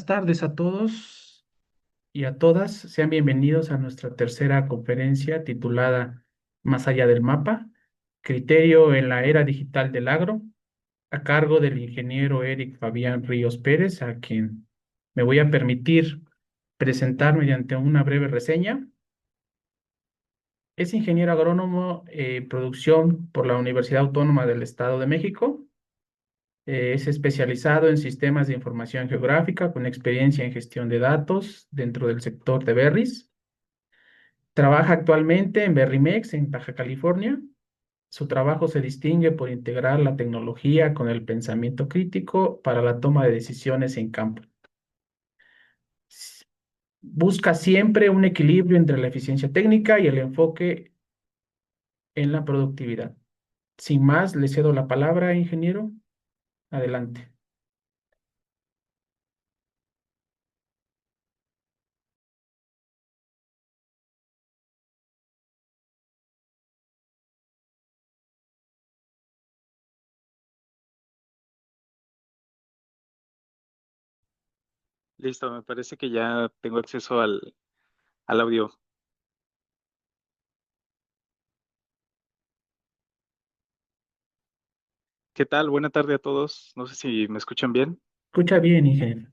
tardes a todos y a todas. Sean bienvenidos a nuestra tercera conferencia titulada Más allá del mapa, criterio en la era digital del agro, a cargo del ingeniero Eric Fabián Ríos Pérez, a quien me voy a permitir presentar mediante una breve reseña. Es ingeniero agrónomo en producción por la Universidad Autónoma del Estado de México. Es especializado en sistemas de información geográfica con experiencia en gestión de datos dentro del sector de Berries. Trabaja actualmente en Berrymex en Baja California. Su trabajo se distingue por integrar la tecnología con el pensamiento crítico para la toma de decisiones en campo. Busca siempre un equilibrio entre la eficiencia técnica y el enfoque en la productividad. Sin más, le cedo la palabra, ingeniero. Adelante. Listo, me parece que ya tengo acceso al audio. ¿Qué tal? Buena tarde a todos. No sé si me escuchan bien. Escucha bien, ingeniero.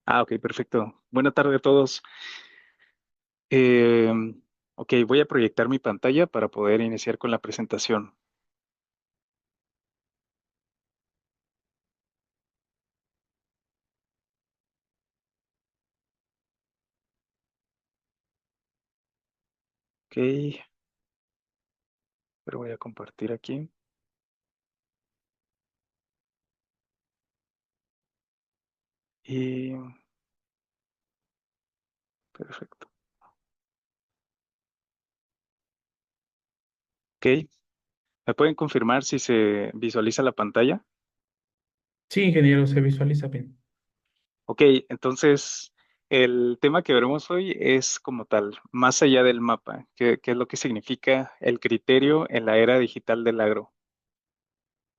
Ok, perfecto. Buena tarde a todos. Eh, ok, voy a proyectar mi pantalla para poder iniciar con la presentación. Ok, pero voy a compartir aquí. Y perfecto. Ok, ¿me pueden confirmar si se visualiza la pantalla? Sí, ingeniero, se visualiza bien. Ok, entonces el tema que veremos hoy es como tal, más allá del mapa, qué es lo que significa el criterio en la era digital del agro.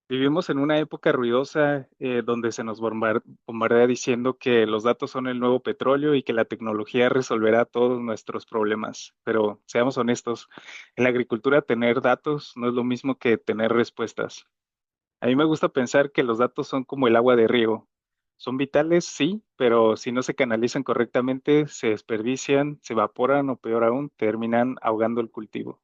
Vivimos en una época ruidosa donde se nos bombardea diciendo que los datos son el nuevo petróleo y que la tecnología resolverá todos nuestros problemas. Pero seamos honestos, en la agricultura tener datos no es lo mismo que tener respuestas. A mí me gusta pensar que los datos son como el agua de riego. Son vitales, sí, pero si no se canalizan correctamente, se desperdician, se evaporan o peor aún, terminan ahogando el cultivo.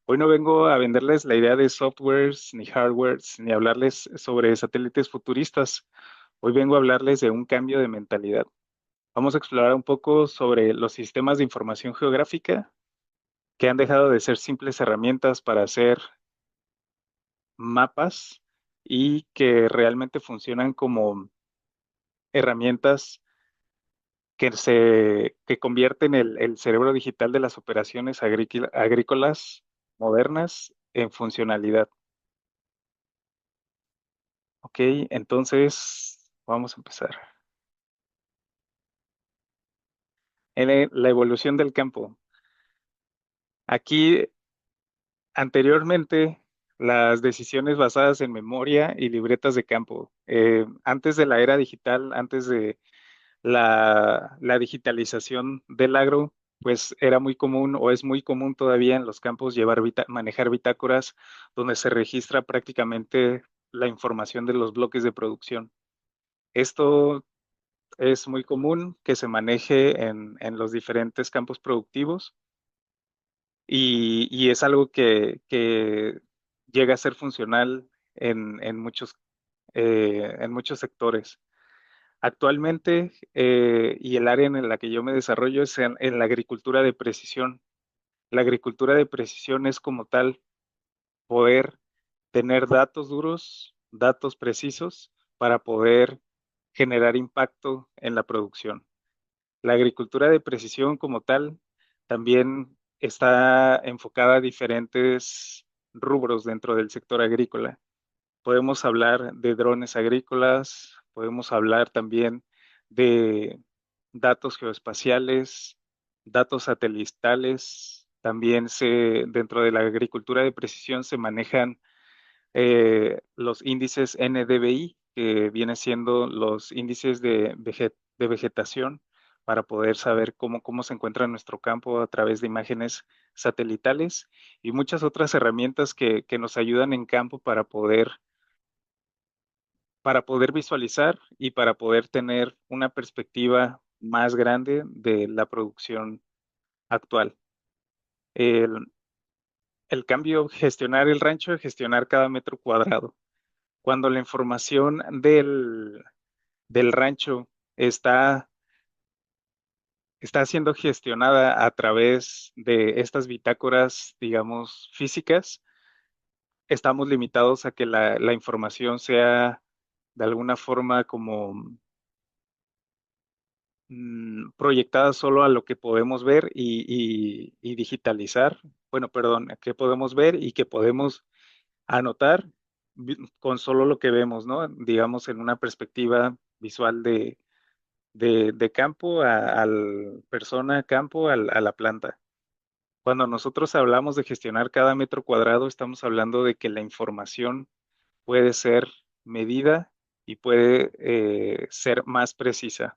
Hoy no vengo a venderles la idea de softwares ni hardwares, ni hablarles sobre satélites futuristas. Hoy vengo a hablarles de un cambio de mentalidad. Vamos a explorar un poco sobre los sistemas de información geográfica que han dejado de ser simples herramientas para hacer mapas y que realmente funcionan como herramientas que convierten el cerebro digital de las operaciones agrícolas modernas en funcionalidad. Ok, entonces vamos a empezar. La evolución del campo. Aquí anteriormente las decisiones basadas en memoria y libretas de campo. Antes de la era digital, antes de la digitalización del agro, pues era muy común o es muy común todavía en los campos manejar bitácoras donde se registra prácticamente la información de los bloques de producción. Esto es muy común que se maneje en los diferentes campos productivos y es algo que llega a ser funcional en muchos sectores. Actualmente, y el área en la que yo me desarrollo es en la agricultura de precisión. La agricultura de precisión es como tal poder tener datos duros, datos precisos para poder generar impacto en la producción. La agricultura de precisión como tal también está enfocada a diferentes rubros dentro del sector agrícola. Podemos hablar de drones agrícolas, podemos hablar también de datos geoespaciales, datos satelitales. También dentro de la agricultura de precisión se manejan los índices NDVI, que vienen siendo los índices de de vegetación para poder saber cómo se encuentra nuestro campo a través de imágenes satelitales y muchas otras herramientas que nos ayudan en campo para poder visualizar y para poder tener una perspectiva más grande de la producción actual. El, el cambio, gestionar el rancho, gestionar cada metro cuadrado. Cuando la información del rancho está, está siendo gestionada a través de estas bitácoras, digamos, físicas, estamos limitados a que la información sea de alguna forma como proyectada solo a lo que podemos ver y digitalizar. Bueno, perdón, que podemos ver y que podemos anotar con solo lo que vemos, ¿no? Digamos, en una perspectiva visual de campo al persona, campo a la planta. Cuando nosotros hablamos de gestionar cada metro cuadrado, estamos hablando de que la información puede ser medida y puede ser más precisa.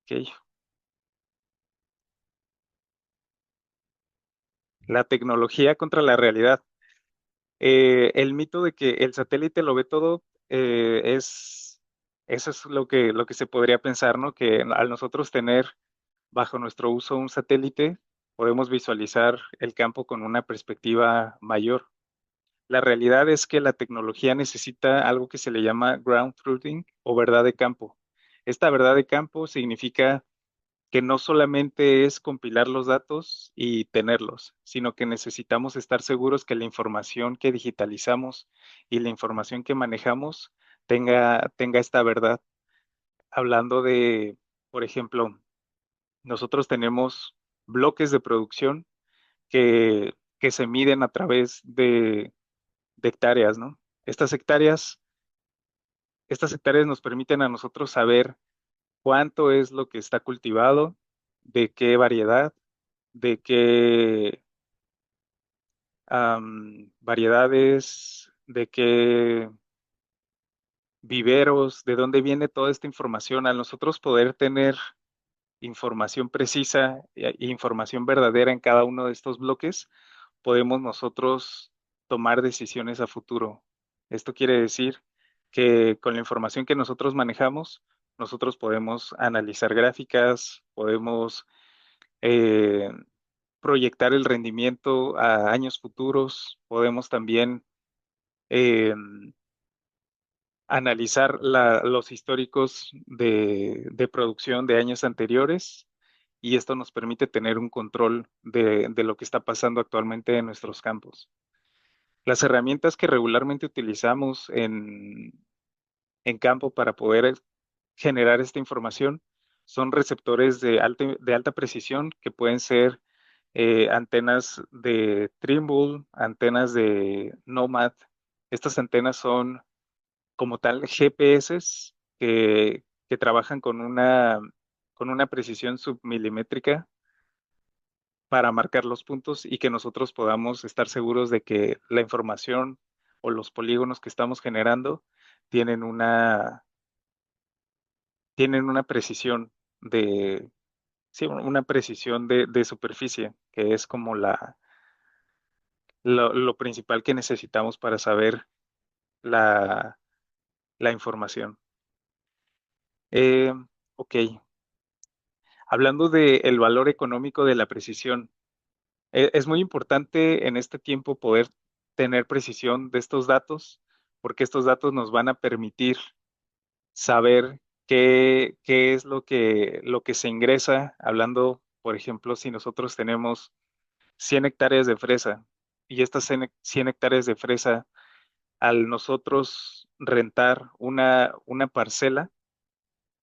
¿Ok? La tecnología contra la realidad. El mito de que el satélite lo ve todo eso es lo que se podría pensar, ¿no? Que al nosotros tener bajo nuestro uso un satélite, podemos visualizar el campo con una perspectiva mayor. La realidad es que la tecnología necesita algo que se le llama ground truthing o verdad de campo. Esta verdad de campo significa que no solamente es compilar los datos y tenerlos, sino que necesitamos estar seguros que la información que digitalizamos y la información que manejamos tenga esta verdad. Hablando de, por ejemplo, nosotros tenemos bloques de producción que se miden a través de hectáreas, ¿no? Estas hectáreas, estas hectáreas nos permiten a nosotros saber cuánto es lo que está cultivado, de qué variedad, de qué variedades, de qué viveros, de dónde viene toda esta información. Al nosotros poder tener información precisa e información verdadera en cada uno de estos bloques, podemos nosotros tomar decisiones a futuro. Esto quiere decir que con la información que nosotros manejamos, nosotros podemos analizar gráficas, podemos eh, proyectar el rendimiento a años futuros, podemos también eh, analizar los históricos de producción de años anteriores y esto nos permite tener un control de lo que está pasando actualmente en nuestros campos. Las herramientas que regularmente utilizamos en campo para poder generar esta información son receptores de alta precisión que pueden ser antenas de Trimble, antenas de Nomad. Estas antenas son como tal GPS que trabajan con una precisión submilimétrica para marcar los puntos y que nosotros podamos estar seguros de que la información o los polígonos que estamos generando tienen tienen una precisión sí, una precisión de superficie, que es como lo principal que necesitamos para saber la, la información. Eh, ok, hablando del valor económico de la precisión, es muy importante en este tiempo poder tener precisión de estos datos, porque estos datos nos van a permitir saber qué es lo que se ingresa, hablando, por ejemplo, si nosotros tenemos 100 hectáreas de fresa y estas 100 hectáreas de fresa, al nosotros rentar una parcela,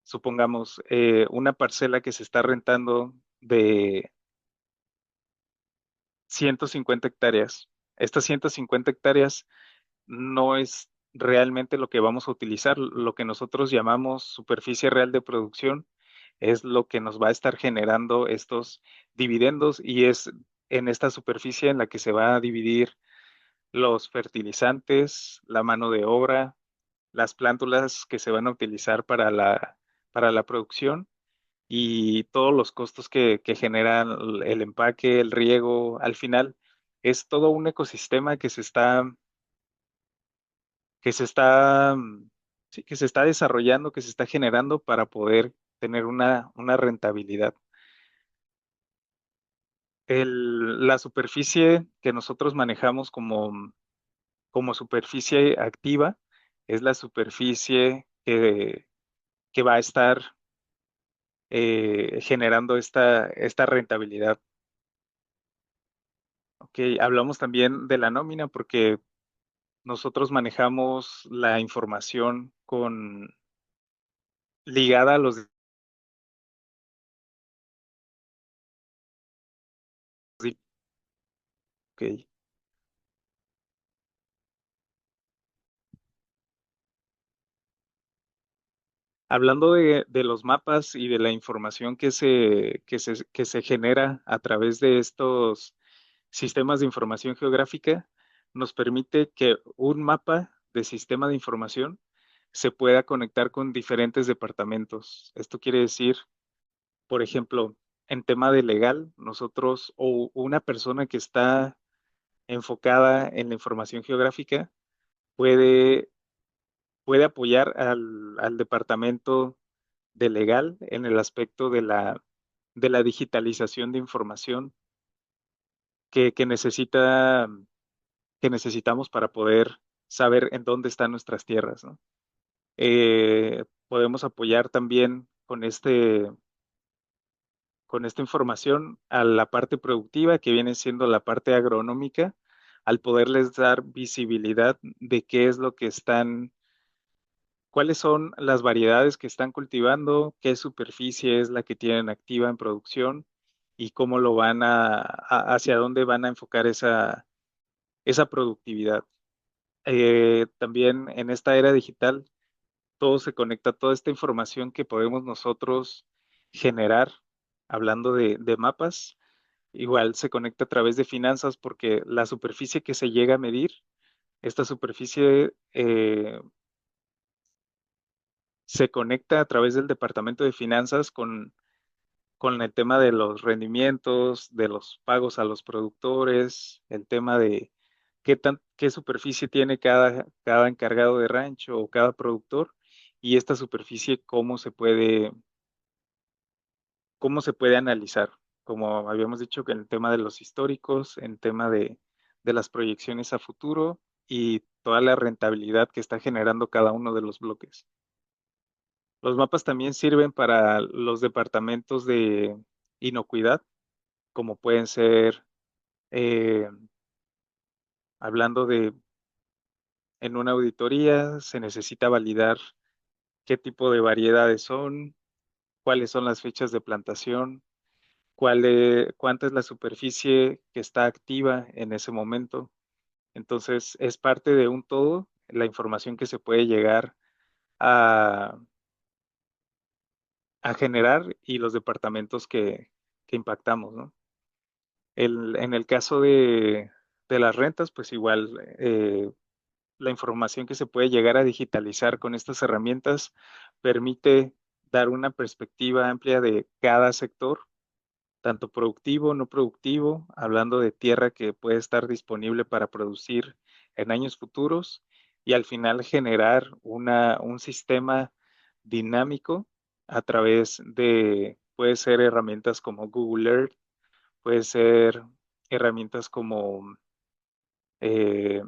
supongamos una parcela que se está rentando de 150 hectáreas. Estas 150 hectáreas no es realmente lo que vamos a utilizar. Lo que nosotros llamamos superficie real de producción es lo que nos va a estar generando estos dividendos y es en esta superficie en la que se va a dividir los fertilizantes, la mano de obra, las plántulas que se van a utilizar para la producción y todos los costos que generan el empaque, el riego, al final es todo un ecosistema que se está, sí, que se está desarrollando, que se está generando para poder tener una rentabilidad. La superficie que nosotros manejamos como superficie activa es la superficie que va a estar generando esta rentabilidad. Ok, hablamos también de la nómina porque nosotros manejamos la información ligada a los... Ok. Hablando de los mapas y de la información que se genera a través de estos sistemas de información geográfica, nos permite que un mapa de sistema de información se pueda conectar con diferentes departamentos. Esto quiere decir, por ejemplo, en tema de legal, nosotros o una persona que está enfocada en la información geográfica puede, puede apoyar al departamento de legal en el aspecto de la digitalización de información que que necesitamos para poder saber en dónde están nuestras tierras, ¿no? Podemos apoyar también con esta información a la parte productiva que viene siendo la parte agronómica, al poderles dar visibilidad de qué es lo que están, cuáles son las variedades que están cultivando, qué superficie es la que tienen activa en producción y cómo hacia dónde van a enfocar esa productividad. También en esta era digital, todo se conecta, toda esta información que podemos nosotros generar, hablando de mapas, igual se conecta a través de finanzas porque la superficie que se llega a medir, esta superficie se conecta a través del departamento de finanzas con el tema de los rendimientos, de los pagos a los productores, el tema de qué superficie tiene cada encargado de rancho o cada productor y esta superficie cómo se puede analizar. Como habíamos dicho que en el tema de los históricos, en el tema de las proyecciones a futuro y toda la rentabilidad que está generando cada uno de los bloques. Los mapas también sirven para los departamentos de inocuidad, como pueden ser, eh, hablando en una auditoría, se necesita validar qué tipo de variedades son, cuáles son las fechas de plantación, cuánta es la superficie que está activa en ese momento. Entonces, es parte de un todo la información que se puede llegar a, a generar y los departamentos que impactamos, ¿no? En el caso de las rentas, pues igual la información que se puede llegar a digitalizar con estas herramientas permite dar una perspectiva amplia de cada sector, tanto productivo, no productivo, hablando de tierra que puede estar disponible para producir en años futuros y al final generar un sistema dinámico a través puede ser herramientas como Google Earth, puede ser herramientas como, eh,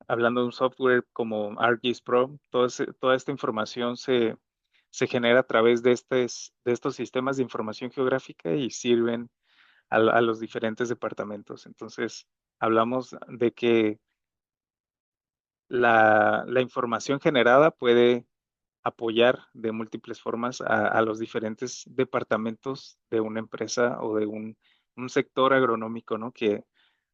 hablando de un software como ArcGIS Pro, toda esta información se genera a través de estos sistemas de información geográfica y sirven a los diferentes departamentos. Entonces, hablamos de que la información generada puede apoyar de múltiples formas a los diferentes departamentos de una empresa o de un sector agronómico, ¿no? Que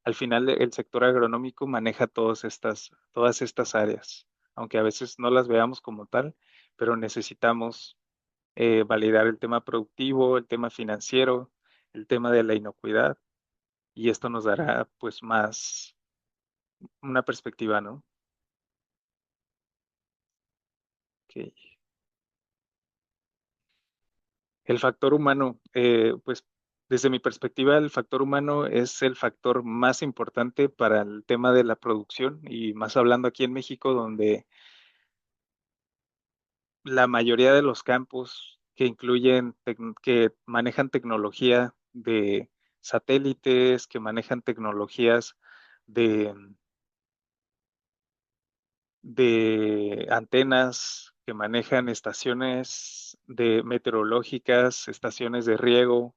al final el sector agronómico maneja todas estas áreas, aunque a veces no las veamos como tal, pero necesitamos validar el tema productivo, el tema financiero, el tema de la inocuidad, y esto nos dará pues más una perspectiva, ¿no? Ok. El factor humano, pues desde mi perspectiva, el factor humano es el factor más importante para el tema de la producción y más hablando aquí en México, donde la mayoría de los campos que incluyen, que manejan tecnología de satélites, que manejan tecnologías de, de antenas, que manejan estaciones de meteorológicas, estaciones de riego,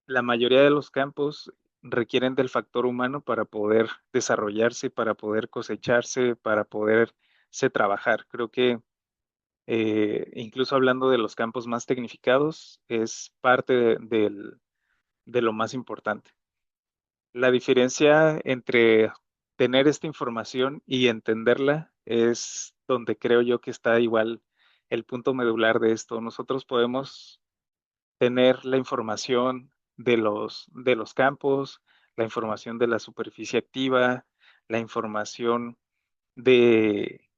la mayoría de los campos requieren del factor humano para poder desarrollarse, para poder cosecharse, para poderse trabajar. Creo que incluso hablando de los campos más tecnificados, es parte de lo más importante. La diferencia entre tener esta información y entenderla es donde creo yo que está igual el punto medular de esto. Nosotros podemos tener la información de los campos, la información de la superficie activa, la información de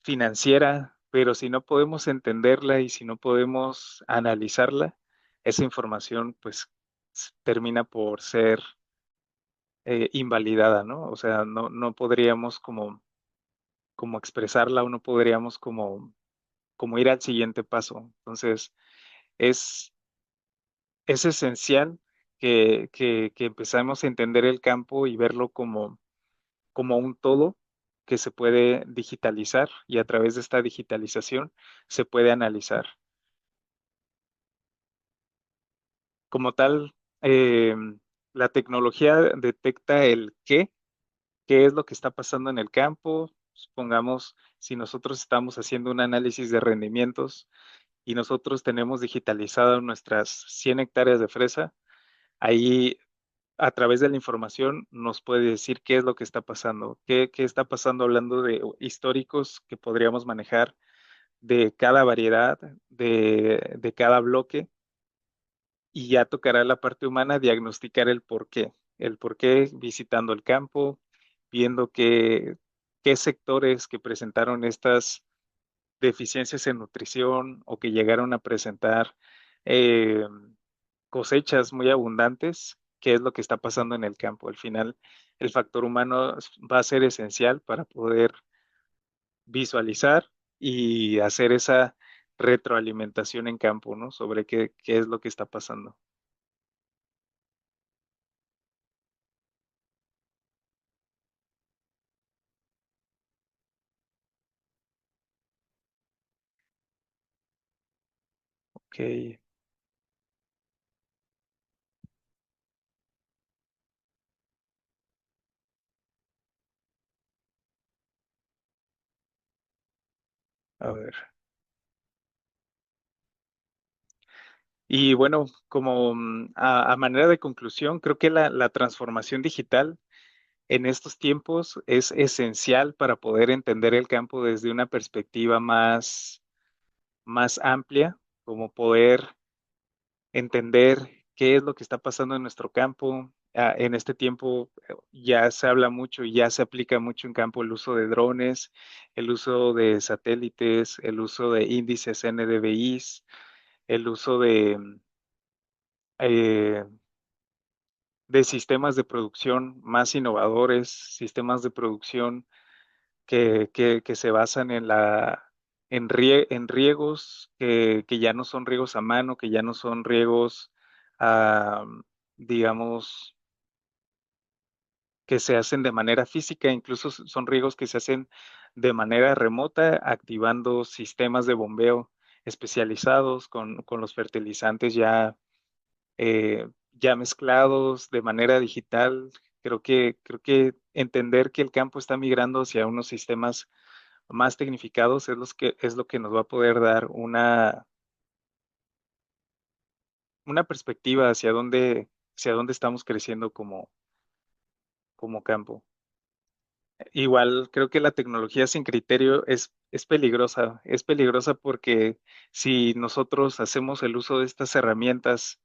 financiera, pero si no podemos entenderla y si no podemos analizarla, esa información pues termina por ser invalidada, ¿no? O sea, no podríamos como expresarla o no podríamos como ir al siguiente paso. Entonces, es, es esencial que empezamos a entender el campo y verlo como un todo que se puede digitalizar y a través de esta digitalización se puede analizar. Como tal, la tecnología detecta el qué es lo que está pasando en el campo. Supongamos, si nosotros estamos haciendo un análisis de rendimientos y nosotros tenemos digitalizadas nuestras 100 hectáreas de fresa, ahí a través de la información nos puede decir qué es lo que está pasando, qué está pasando hablando de históricos que podríamos manejar de cada variedad, de cada bloque, y ya tocará la parte humana diagnosticar el por qué visitando el campo, viendo qué sectores que presentaron estas deficiencias en nutrición o que llegaron a presentar eh, cosechas muy abundantes, qué es lo que está pasando en el campo. Al final, el factor humano va a ser esencial para poder visualizar y hacer esa retroalimentación en campo, ¿no? Sobre qué es lo que está pasando. Ok, a ver. Y bueno, como a manera de conclusión, creo que la transformación digital en estos tiempos es esencial para poder entender el campo desde una perspectiva más amplia, como poder entender qué es lo que está pasando en nuestro campo. En este tiempo ya se habla mucho y ya se aplica mucho en campo el uso de drones, el uso de satélites, el uso de índices NDVIs, el uso eh, de sistemas de producción más innovadores, sistemas de producción que se basan en riegos que ya no son riegos a mano, que ya no son riegos, ah, digamos, que se hacen de manera física, incluso son riegos que se hacen de manera remota, activando sistemas de bombeo especializados con los fertilizantes ya mezclados de manera digital. Creo que entender que el campo está migrando hacia unos sistemas más tecnificados es lo que nos va a poder dar una perspectiva hacia dónde estamos creciendo como campo. Igual creo que la tecnología sin criterio es peligrosa porque si nosotros hacemos el uso de estas herramientas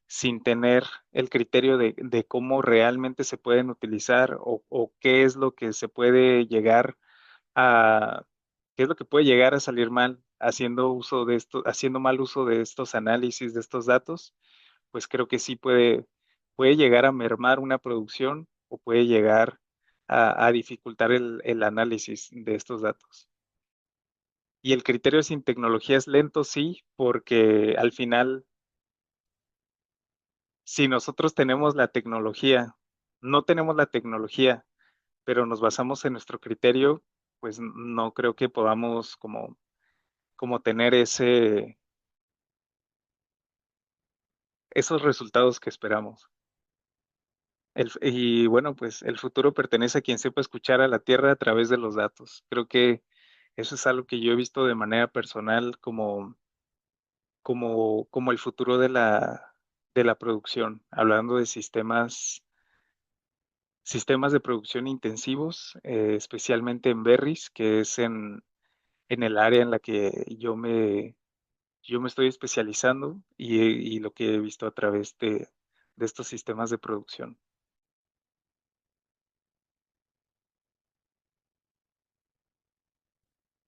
sin tener el criterio de cómo realmente se pueden utilizar o qué es lo que se puede llegar a, qué es lo que puede llegar a salir mal haciendo uso de esto, haciendo mal uso de estos análisis, de estos datos, pues creo que sí puede llegar a mermar una producción o puede llegar a dificultar el análisis de estos datos. Y el criterio sin tecnología es lento, sí, porque al final, si nosotros tenemos la tecnología, no tenemos la tecnología, pero nos basamos en nuestro criterio, pues no creo que podamos como tener esos resultados que esperamos. Y bueno, pues el futuro pertenece a quien sepa escuchar a la Tierra a través de los datos. Creo que eso es algo que yo he visto de manera personal como el futuro de la producción, hablando de sistemas de producción intensivos, especialmente en berries, que es en el área en la que yo me estoy especializando y lo que he visto a través de estos sistemas de producción.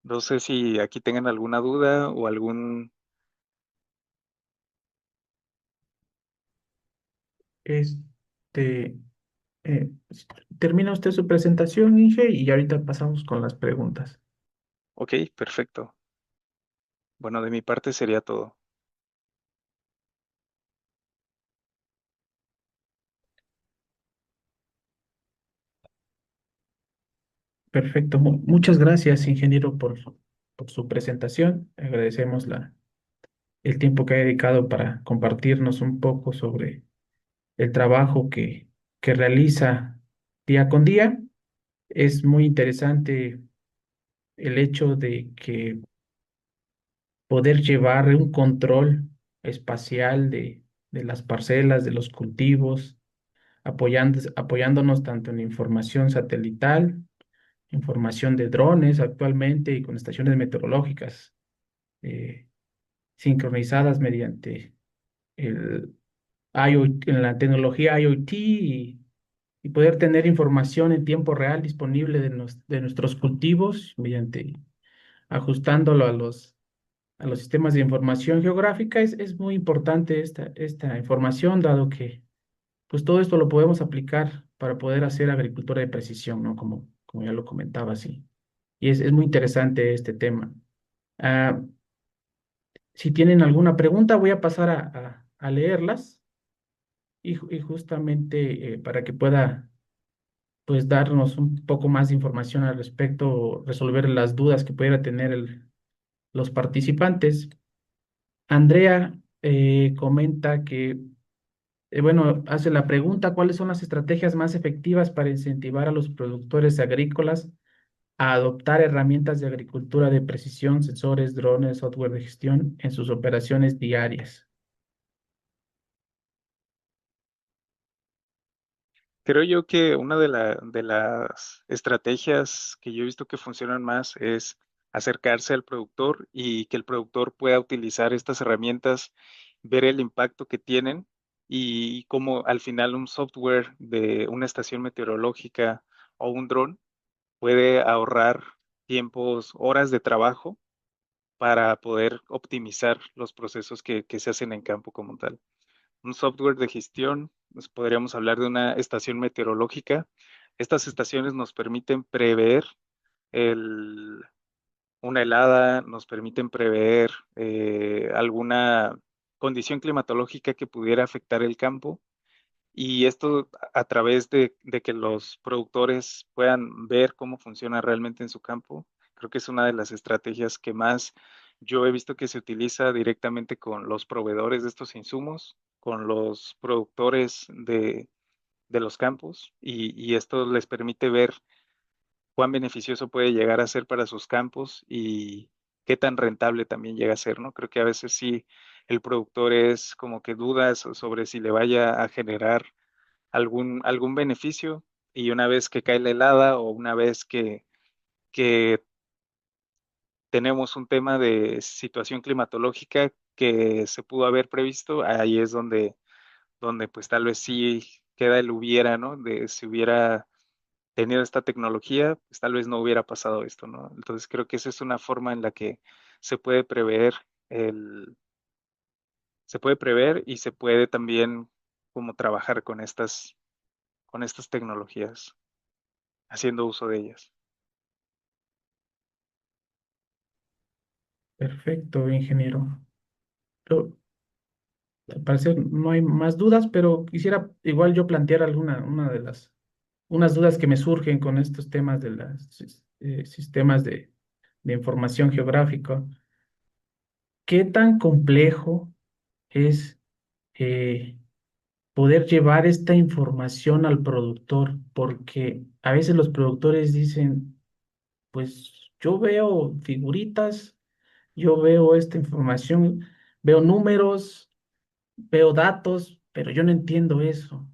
No sé si aquí tengan alguna duda o algún... Este, eh, termina usted su presentación, Inge, y ahorita pasamos con las preguntas. Ok, perfecto. Bueno, de mi parte sería todo. Perfecto. Muchas gracias, ingeniero, por su presentación. Agradecemos el tiempo que ha dedicado para compartirnos un poco sobre el trabajo que realiza día con día. Es muy interesante el hecho de que poder llevar un control espacial de las parcelas, de los cultivos, apoyándonos tanto en información satelital, información de drones actualmente y con estaciones meteorológicas eh, sincronizadas mediante el IoT, en la tecnología IoT y poder tener información en tiempo real disponible de nuestros cultivos mediante ajustándolo a los sistemas de información geográfica. Es muy importante esta información, dado que pues todo esto lo podemos aplicar para poder hacer agricultura de precisión, ¿no? Como ya lo comentaba, sí. Y es muy interesante este tema. Ah, si tienen alguna pregunta, voy a pasar a leerlas y justamente para que pueda pues darnos un poco más de información al respecto, resolver las dudas que pudiera tener los participantes. Andrea comenta que, bueno, hace la pregunta, ¿cuáles son las estrategias más efectivas para incentivar a los productores agrícolas a adoptar herramientas de agricultura de precisión, sensores, drones, software de gestión en sus operaciones diarias? Creo yo que una de las estrategias que yo he visto que funcionan más es acercarse al productor y que el productor pueda utilizar estas herramientas, ver el impacto que tienen y cómo al final un software de una estación meteorológica o un dron puede ahorrar tiempos, horas de trabajo para poder optimizar los procesos que se hacen en campo como tal. Un software de gestión, nos podríamos hablar de una estación meteorológica. Estas estaciones nos permiten prever el, una helada, nos permiten prever alguna condición climatológica que pudiera afectar el campo. Y esto a través de que los productores puedan ver cómo funciona realmente en su campo, creo que es una de las estrategias que más yo he visto que se utiliza directamente con los proveedores de estos insumos, con los productores de los campos, y esto les permite ver cuán beneficioso puede llegar a ser para sus campos y qué tan rentable también llega a ser, ¿no? Creo que a veces sí el productor es como que dudas sobre si le vaya a generar algún beneficio y una vez que cae la helada o una vez que tenemos un tema de situación climatológica que se pudo haber previsto, ahí es donde pues tal vez sí queda el hubiera, ¿no? De si hubiera tenido esta tecnología, pues tal vez no hubiera pasado esto, ¿no? Entonces creo que esa es una forma en la que se puede prever el, se puede prever y se puede también como trabajar con estas tecnologías, haciendo uso de ellas. Perfecto, ingeniero. Lo- Al parecer no hay más dudas, pero quisiera igual yo plantear una de unas dudas que me surgen con estos temas de los sistemas de información geográfica. ¿Qué tan complejo es eh, poder llevar esta información al productor? Porque a veces los productores dicen, pues yo veo figuritas, yo veo esta información, veo números, veo datos, pero yo no entiendo eso.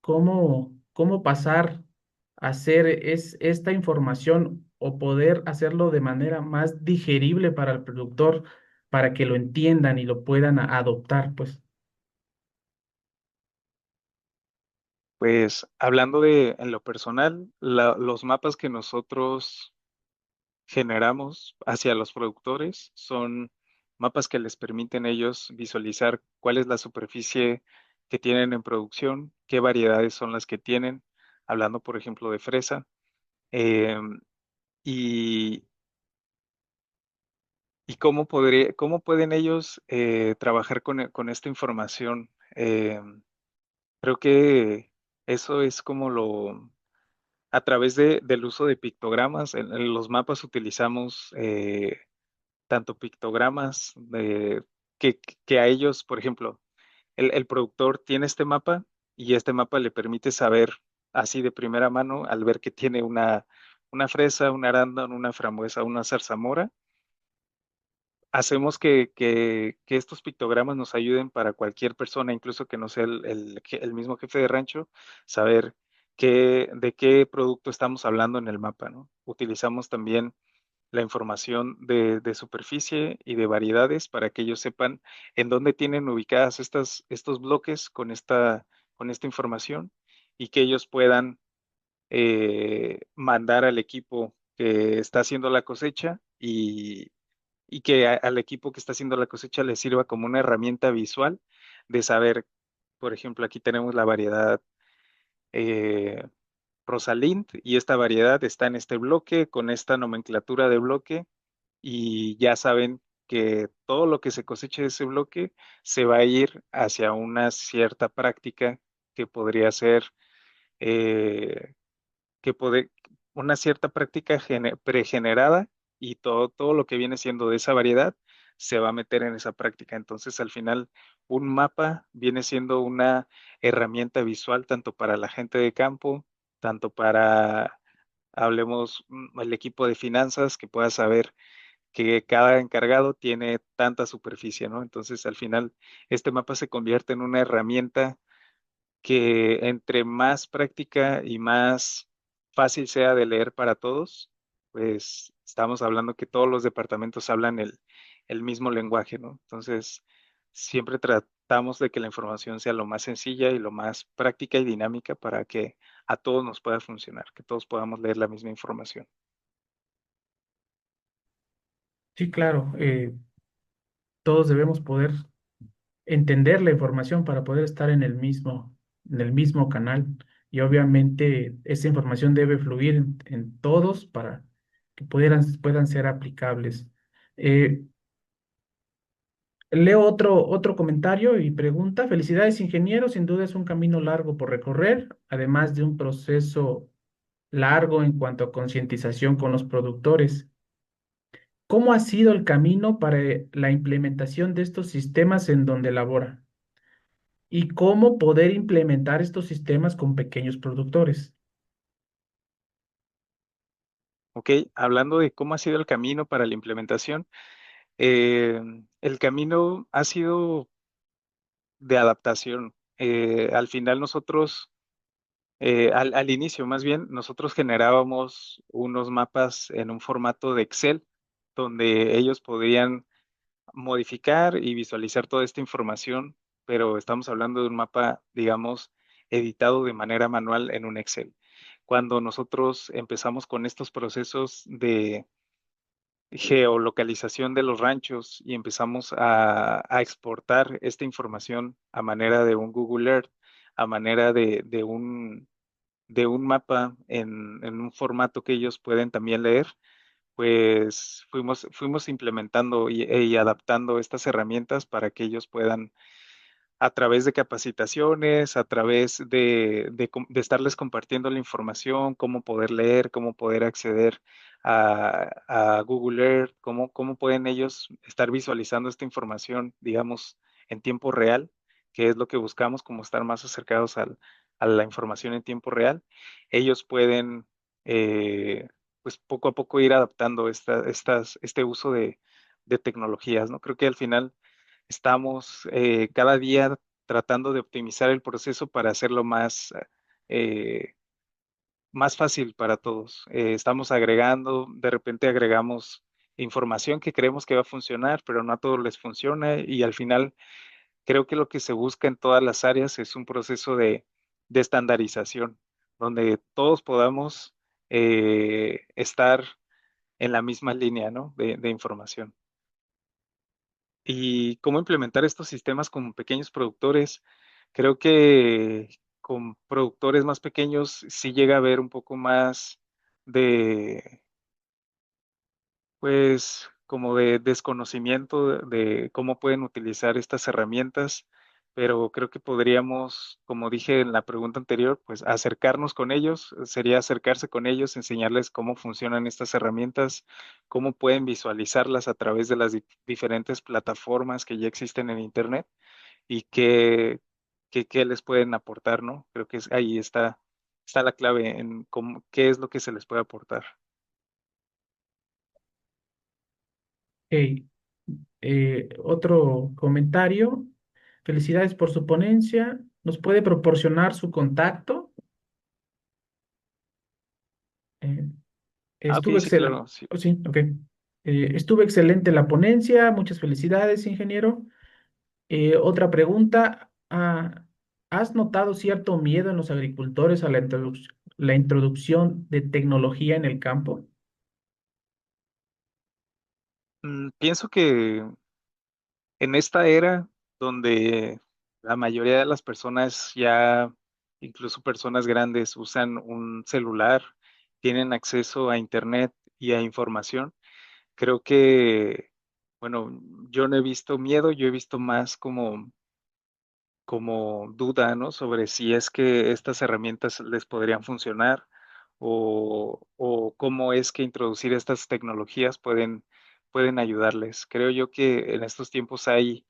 ¿Cómo pasar a hacer esta información o poder hacerlo de manera más digerible para el productor, para que lo entiendan y lo puedan adoptar? Pues Pues hablando de en lo personal, los mapas que nosotros generamos hacia los productores son mapas que les permiten ellos visualizar cuál es la superficie que tienen en producción, qué variedades son las que tienen, hablando por ejemplo de fresa, em, y, y cómo pueden ellos trabajar con esta información. Creo que eso es como a través del uso de pictogramas, en los mapas utilizamos tanto pictogramas que, que a ellos, por ejemplo, el productor tiene este mapa y este mapa le permite saber así de primera mano al ver que tiene una fresa, un arándano, una frambuesa, una zarzamora. Hacemos que estos pictogramas nos ayuden para cualquier persona, incluso que no sea el mismo jefe de rancho, saber de qué producto estamos hablando en el mapa, ¿no? Utilizamos también la información de superficie y de variedades para que ellos sepan en dónde tienen ubicadas estos bloques con esta información y que ellos puedan mandar al equipo que está haciendo la cosecha y que al equipo que está haciendo la cosecha le sirva como una herramienta visual de saber, por ejemplo, aquí tenemos la variedad eh, Rosalind y esta variedad está en este bloque con esta nomenclatura de bloque y ya saben que todo lo que se coseche de ese bloque se va a ir hacia una cierta práctica que podría ser eh, que puede, una cierta práctica pregenerada y todo lo que viene siendo de esa variedad se va a meter en esa práctica. Entonces, al final, un mapa viene siendo una herramienta visual tanto para la gente de campo, tanto para, hablemos, el equipo de finanzas que pueda saber que cada encargado tiene tanta superficie, ¿no? Entonces, al final, este mapa se convierte en una herramienta que entre más práctica y más fácil sea de leer para todos, pues estamos hablando que todos los departamentos hablan el mismo lenguaje, ¿no? Entonces, siempre tratamos de que la información sea lo más sencilla y lo más práctica y dinámica para que a todos nos pueda funcionar, que todos podamos leer la misma información. sí, claro, todos debemos poder entender la información para poder estar en el mismo canal. Y obviamente esa información debe fluir en todos para que puedan ser aplicables. Eh, Leo otro comentario y pregunta. Felicidades, ingeniero. Sin duda es un camino largo por recorrer, además de un proceso largo en cuanto a concientización con los productores. ¿Cómo ha sido el camino para la implementación de estos sistemas en donde labora? ¿Y cómo poder implementar estos sistemas con pequeños productores? Ok, hablando de cómo ha sido el camino para la implementación, eh, el camino ha sido de adaptación. Al final nosotros al inicio, más bien, nosotros generábamos unos mapas en un formato de Excel, donde ellos podían modificar y visualizar toda esta información, pero estamos hablando de un mapa, digamos, editado de manera manual en un Excel. Cuando nosotros empezamos con estos procesos geolocalización de los ranchos y empezamos a exportar esta información a manera de un Google Earth, a manera de un mapa en un formato que ellos pueden también leer, pues fuimos implementando y adaptando estas herramientas para que ellos puedan a través de capacitaciones, a través de estarles compartiendo la información, cómo poder leer, cómo poder acceder a Google Earth, cómo pueden ellos estar visualizando esta información, digamos, en tiempo real, que es lo que buscamos, como estar más acercados a la información en tiempo real. Ellos pueden, pues poco a poco ir adaptando este uso de tecnologías, ¿no? Creo que al final estamos cada día tratando de optimizar el proceso para hacerlo eh, más fácil para todos. Estamos agregando, de repente agregamos información que creemos que va a funcionar, pero no a todos les funciona y al final creo que lo que se busca en todas las áreas es un proceso de estandarización, donde todos podamos estar en la misma línea, ¿no? de información. Y cómo implementar estos sistemas con pequeños productores. Creo que con productores más pequeños sí llega a haber un poco más de, pues, como de desconocimiento de cómo pueden utilizar estas herramientas, pero creo que podríamos, como dije en la pregunta anterior, pues acercarnos con ellos, sería acercarse con ellos, enseñarles cómo funcionan estas herramientas, cómo pueden visualizarlas a través de las diferentes plataformas que ya existen en Internet y qué les pueden aportar, ¿no? Creo que ahí está la clave en qué es lo que se les puede aportar. Ok. Otro comentario. Felicidades por su ponencia. ¿Nos puede proporcionar su contacto? Eh, Ah, ok, estuvo sí, excelente. claro, sí. Sí, ok. Estuvo excelente la ponencia. Muchas felicidades, ingeniero. Otra pregunta. ¿Has notado cierto miedo en los agricultores a la introducción de tecnología en el campo? Pienso que en esta era donde la mayoría de las personas ya, incluso personas grandes, usan un celular, tienen acceso a internet y a información, creo que, bueno, yo no he visto miedo, yo he visto más como duda, ¿no? Sobre si es que estas herramientas les podrían funcionar o cómo es que introducir estas tecnologías pueden ayudarles. Creo yo que en estos tiempos hay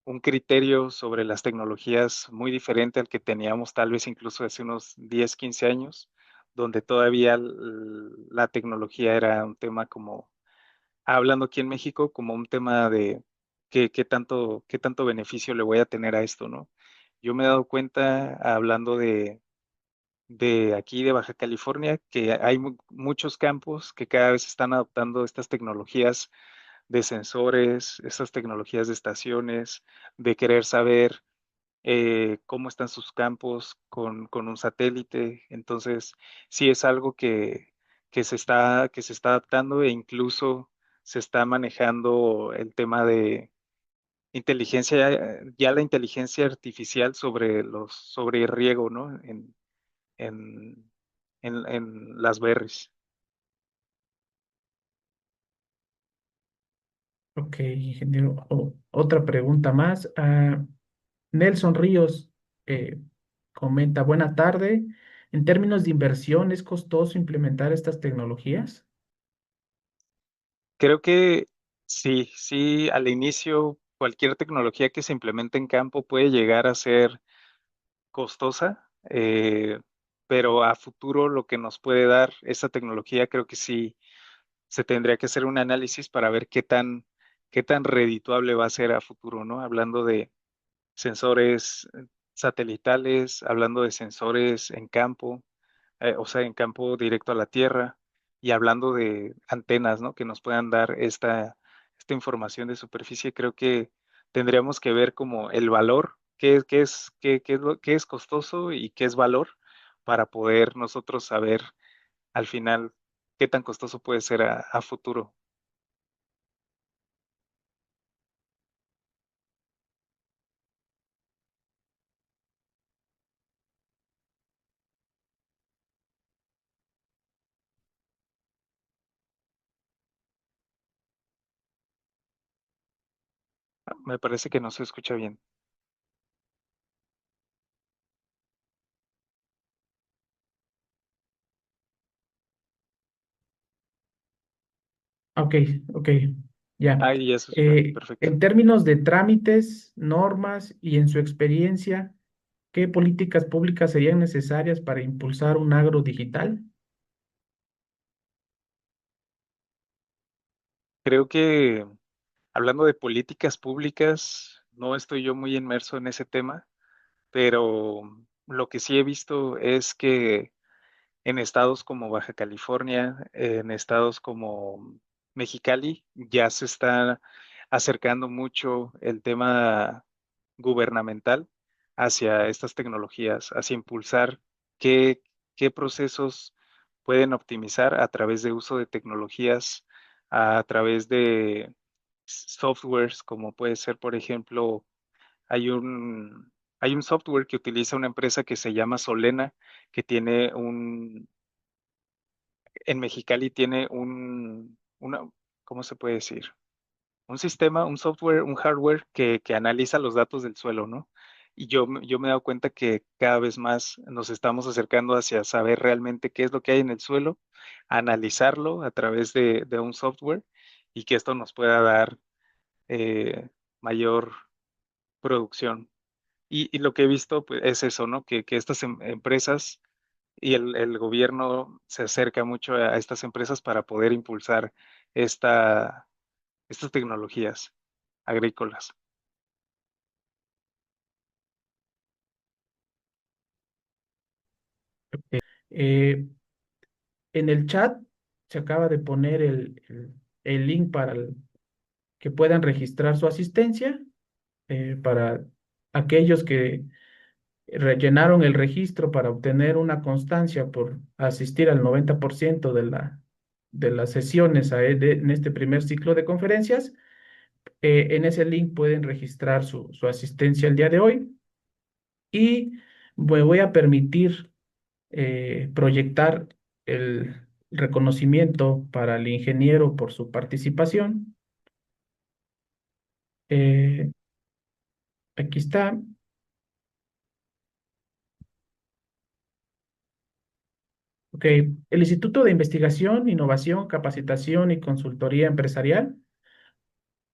un criterio sobre las tecnologías muy diferente al que teníamos tal vez incluso hace unos 10, 15 años, donde todavía la tecnología era un tema como, hablando aquí en México, como un tema de qué tanto beneficio le voy a tener a esto, ¿no? Yo me he dado cuenta, hablando de aquí de Baja California, que hay muchos campos que cada vez están adoptando estas tecnologías de sensores, estas tecnologías de estaciones, de querer saber cómo están sus campos con un satélite. Entonces, sí es algo que se está adaptando e incluso se está manejando el tema de inteligencia, ya la inteligencia artificial sobre el riego, ¿no? En, en las berries. Ok, ingeniero. Otra pregunta más. Nelson Ríos comenta, buena tarde. En términos de inversión, ¿es costoso implementar estas tecnologías? Creo que sí, al inicio cualquier tecnología que se implemente en campo puede llegar a ser costosa, pero a futuro lo que nos puede dar esta tecnología, creo que sí se tendría que hacer un análisis para ver qué tan redituable va a ser a futuro, ¿no? Hablando de sensores satelitales, hablando de sensores en campo, o sea, en campo directo a la Tierra, y hablando de antenas, ¿no? Que nos puedan dar esta información de superficie, creo que tendríamos que ver como el valor, qué es costoso y qué es valor, para poder nosotros saber al final qué tan costoso puede ser a futuro. Me parece que no se escucha bien. Ok, ok, ya. Ah, y eso es bien, perfecto. En términos de trámites, normas y en su experiencia, ¿qué políticas públicas serían necesarias para impulsar un agro digital? Creo que hablando de políticas públicas, no estoy yo muy inmerso en ese tema, pero lo que sí he visto es que en estados como Baja California, en estados como Mexicali, ya se está acercando mucho el tema gubernamental hacia estas tecnologías, hacia impulsar qué, qué procesos pueden optimizar a través de uso de tecnologías, a través de softwares, como puede ser, por ejemplo, hay un, hay un software que utiliza una empresa que se llama Solena, que tiene en Mexicali tiene ¿cómo se puede decir? Un sistema, un software, un hardware que analiza los datos del suelo, ¿no? Y yo me he dado cuenta que cada vez más nos estamos acercando hacia saber realmente qué es lo que hay en el suelo, analizarlo a través de un software y que esto nos pueda dar mayor producción. Y lo que he visto pues, es eso, ¿no? Que estas empresas y el gobierno se acerca mucho a estas empresas para poder impulsar esta, estas tecnologías agrícolas. Eh, en el chat se acaba de poner el link para que puedan registrar su asistencia para aquellos que rellenaron el registro para obtener una constancia por asistir al 90% de las sesiones en este primer ciclo de conferencias. En ese link pueden registrar su asistencia el día de hoy y me voy a permitir proyectar el reconocimiento para el ingeniero por su participación. Eh, Aquí está. Ok, el Instituto de Investigación, Innovación, Capacitación y Consultoría Empresarial,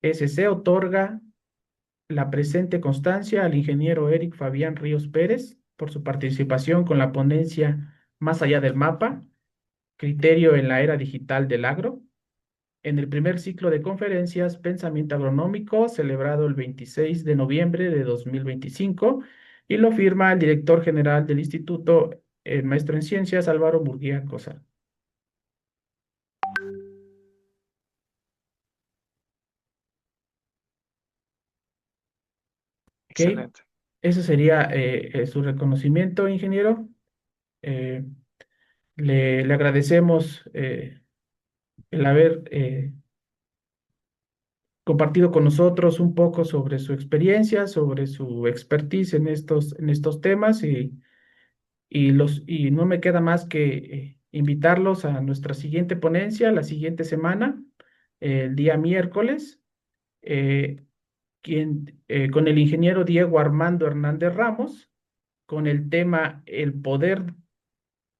SC, otorga la presente constancia al ingeniero Eric Fabián Ríos Pérez por su participación con la ponencia Más allá del mapa, criterio en la era digital del agro, en el primer ciclo de conferencias Pensamiento Agronómico, celebrado el 26 de noviembre de 2025, y lo firma el director general del instituto, el maestro en ciencias, Álvaro Murguía Cosa. Ok, Excelente. ese sería su reconocimiento, ingeniero. Eh, le agradecemos el haber compartido con nosotros un poco sobre su experiencia, sobre su expertise en estos temas y no me queda más que invitarlos a nuestra siguiente ponencia la siguiente semana, el día miércoles, eh, con el ingeniero Diego Armando Hernández Ramos, con el tema el poder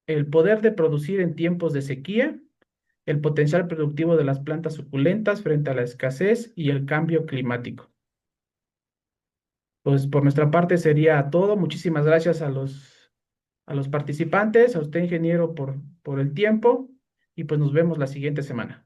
de producir en tiempos de sequía, el potencial productivo de las plantas suculentas frente a la escasez y el cambio climático. Pues por nuestra parte sería todo. Muchísimas gracias a los participantes, a usted, ingeniero, por el tiempo y pues nos vemos la siguiente semana.